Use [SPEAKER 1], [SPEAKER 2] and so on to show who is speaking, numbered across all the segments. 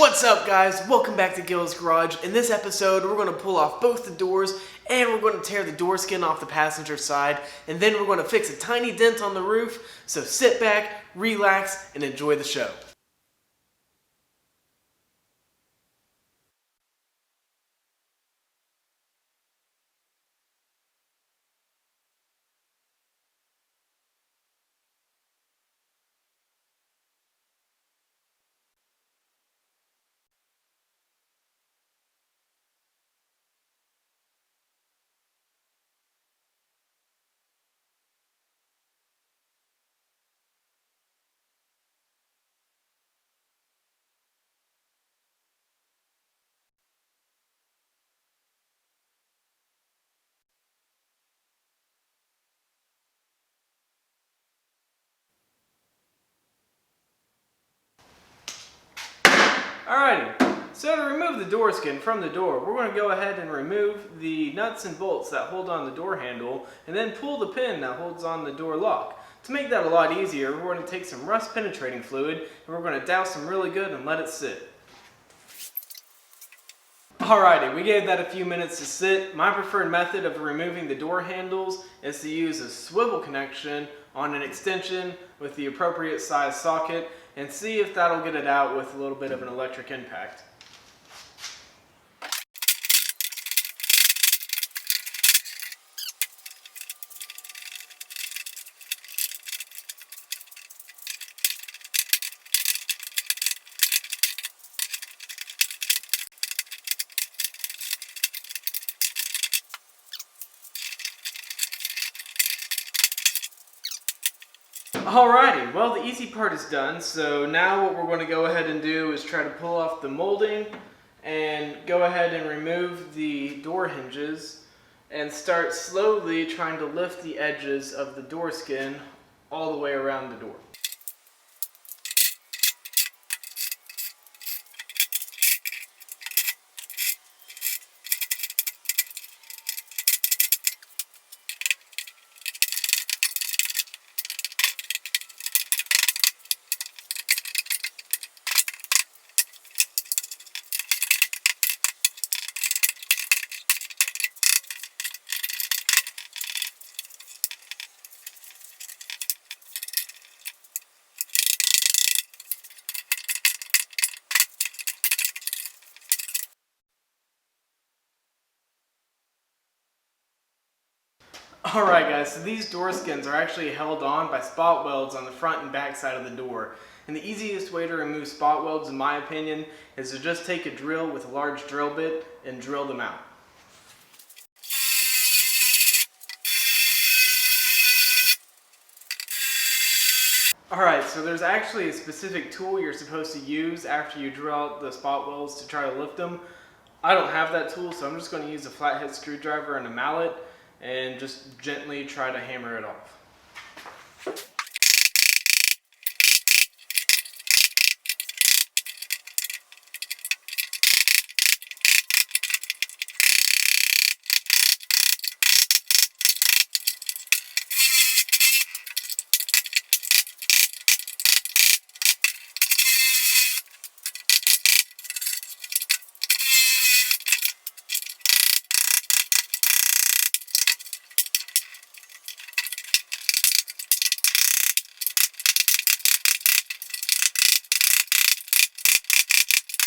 [SPEAKER 1] What's up, guys? Welcome back to GILL'S Garage. In this episode, we're going to pull off both the doors and we're going to tear the door skin off the passenger side, and then we're going to fix a tiny dent on the roof. So sit back, relax, and enjoy the show. Alrighty, so to remove the door skin from the door, we're going to go ahead and remove the nuts and bolts that hold on the door handle and then pull the pin that holds on the door lock. To make that a lot easier, we're going to take some rust penetrating fluid and we're going to douse them really good and let it sit. Alrighty, we gave that a few minutes to sit. My preferred method of removing the door handles is to use a swivel connection on an extension with the appropriate size socket and see if that'll get it out with a little bit of an electric impact. Alrighty, well, the easy part is done, so now what we're going to go ahead and do is try to pull off the molding and go ahead and remove the door hinges and start slowly trying to lift the edges of the door skin all the way around the door. Alright guys, so these door skins are actually held on by spot welds on the front and back side of the door. And the easiest way to remove spot welds, in my opinion, is to just take a drill with a large drill bit and drill them out. Alright, so there's actually a specific tool you're supposed to use after you drill out the spot welds to try to lift them. I don't have that tool, so I'm just going to use a flathead screwdriver and a mallet and just gently try to hammer it off.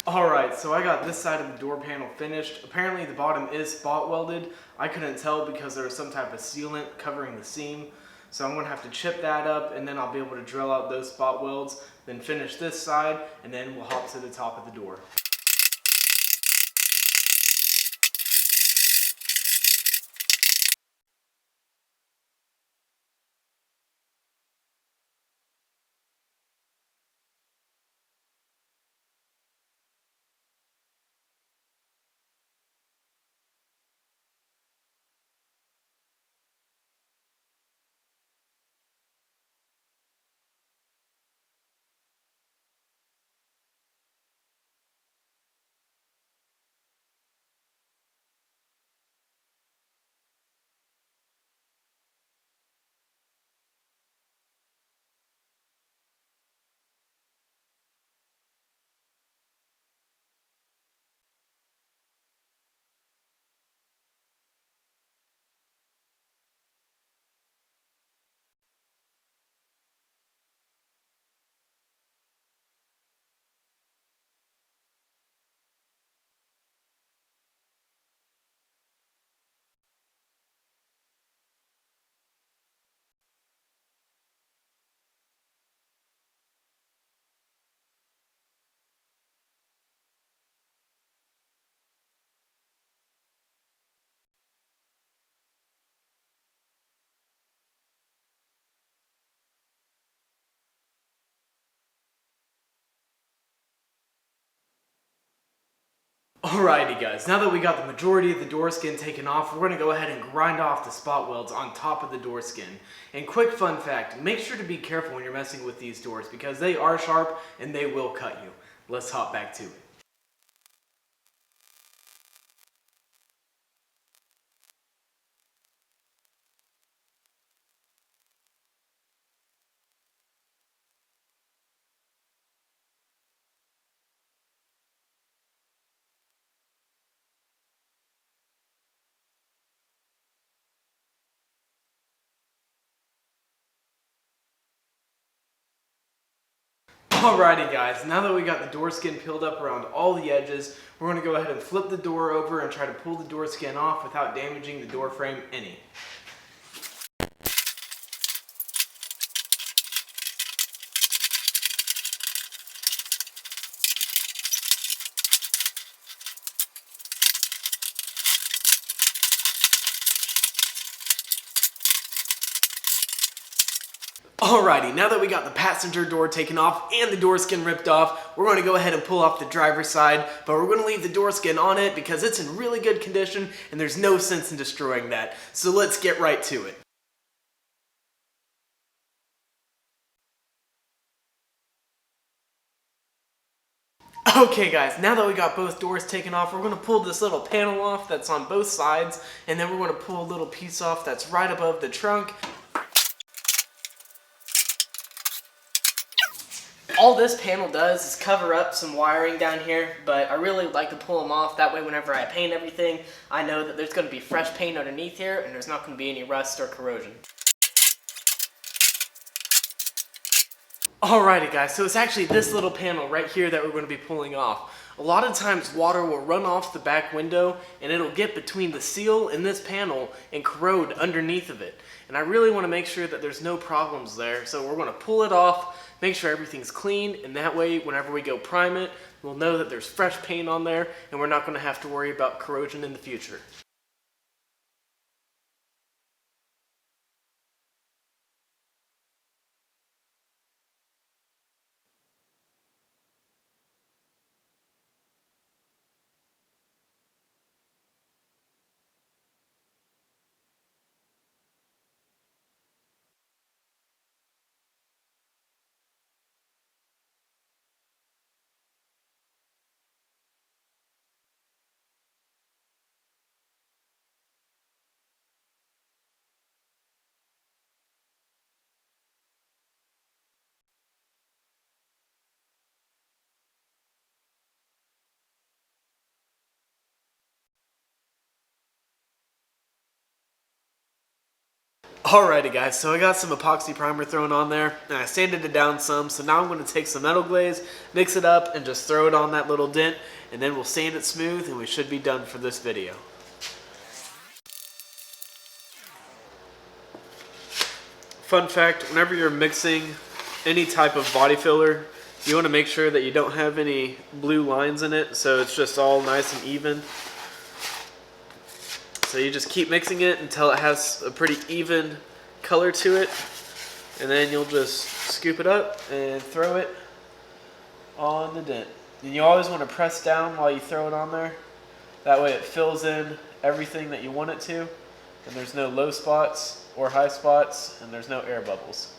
[SPEAKER 1] Alright, so I got this side of the door panel finished. Apparently the bottom is spot welded. I couldn't tell because there was some type of sealant covering the seam. So I'm going to have to chip that up and then I'll be able to drill out those spot welds, then finish this side, and then we'll hop to the top of the door. Alrighty guys, now that we got the majority of the door skin taken off, we're going to go ahead and grind off the spot welds on top of the door skin. And quick fun fact, make sure to be careful when you're messing with these doors because they are sharp and they will cut you. Let's hop back to it. Alrighty guys, now that we got the door skin peeled up around all the edges, we're going to go ahead and flip the door over and try to pull the door skin off without damaging the door frame any. Alrighty, now that we got the passenger door taken off and the door skin ripped off, we're going to go ahead and pull off the driver's side, but we're going to leave the door skin on it because it's in really good condition and there's no sense in destroying that. So let's get right to it. Okay guys, now that we got both doors taken off, we're going to pull this little panel off that's on both sides, and then we're going to pull a little piece off that's right above the trunk. All this panel does is cover up some wiring down here, but I really like to pull them off. That way whenever I paint everything, I know that there's going to be fresh paint underneath here and there's not going to be any rust or corrosion. Alrighty guys, so it's actually this little panel right here that we're going to be pulling off. A lot of times water will run off the back window and it'll get between the seal and this panel and corrode underneath of it. And I really want to make sure that there's no problems there, so we're going to pull it off, make sure everything's clean, and that way whenever we go prime it, we'll know that there's fresh paint on there and we're not going to have to worry about corrosion in the future. Alrighty guys, so I got some epoxy primer thrown on there, and I sanded it down some, so now I'm going to take some metal glaze, mix it up, and just throw it on that little dent, and then we'll sand it smooth, and we should be done for this video. Fun fact, whenever you're mixing any type of body filler, you want to make sure that you don't have any blue lines in it, so it's just all nice and even. So you just keep mixing it until it has a pretty even color to it, and then you'll just scoop it up and throw it on the dent. And you always want to press down while you throw it on there. That way it fills in everything that you want it to, and there's no low spots or high spots, and there's no air bubbles.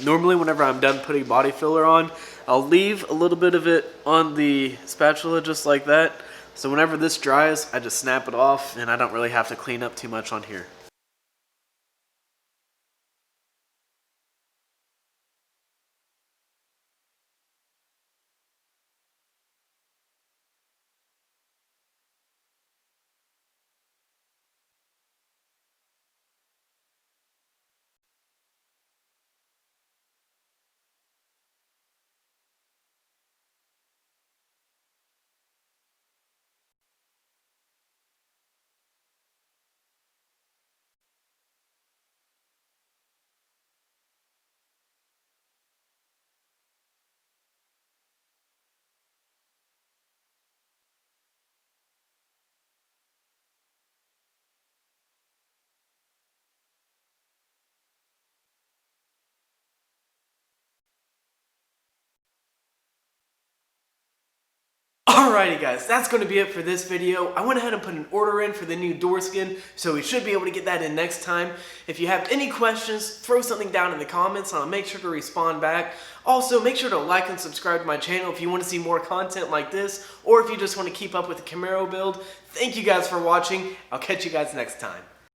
[SPEAKER 1] Normally whenever I'm done putting body filler on, I'll leave a little bit of it on the spatula just like that. So whenever this dries, I just snap it off and I don't really have to clean up too much on here. Alrighty guys, that's going to be it for this video. I went ahead and put an order in for the new door skin, so we should be able to get that in next time. If you have any questions, throw something down in the comments and I'll make sure to respond back. Also, make sure to like and subscribe to my channel if you want to see more content like this, or if you just want to keep up with the Camaro build. Thank you guys for watching. I'll catch you guys next time.